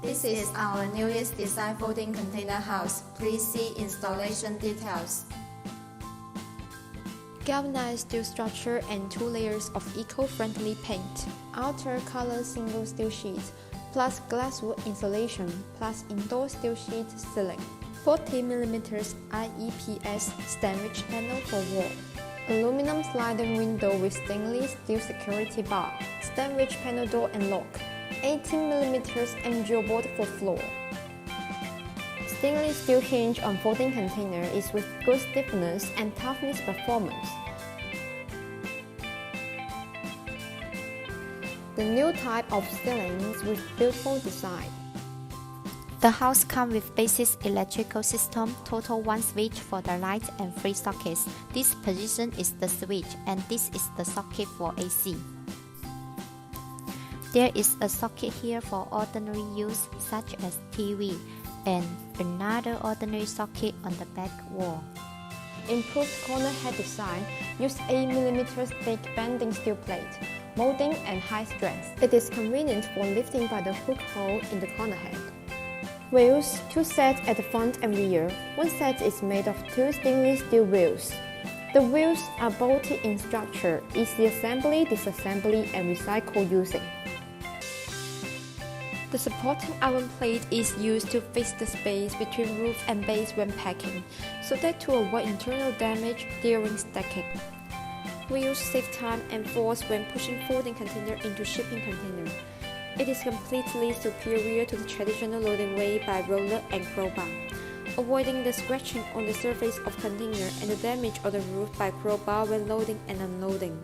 This is our newest design folding container house. Please see installation details. Galvanized steel structure and 2 layers of eco-friendly paint. Outer color single steel sheet, plus glasswood insulation, plus indoor steel sheet ceiling. 40mm IEPS sandwich panel for wall. Aluminum sliding window with stainless steel security bar. Sandwich panel door and lock. 18mm MGO board for floor. Stainless steel hinge on folding container is with good stiffness and toughness performance. The new type of ceilings with beautiful design. The house comes with basic electrical system, total 1 switch for the light and 3 sockets. This position is the switch and this is the socket for AC. There is a socket here for ordinary use such as TV and another ordinary socket on the back wall. Improved corner head design, use 8mm thick bending steel plate, molding and high strength. It is convenient for lifting by the hook hole in the corner head. Wheels, 2 sets at the front and rear. 1 set is made of 2 stainless steel wheels. The wheels are bolted in structure, easy assembly, disassembly, and recycle using. The supporting iron plate is used to fix the space between roof and base when packing, so that to avoid internal damage during stacking. Wheels save time and force when pushing folding container into shipping container. It is completely superior to the traditional loading way by roller and crowbar, avoiding the scratching on the surface of container and the damage of the roof by crowbar when loading and unloading.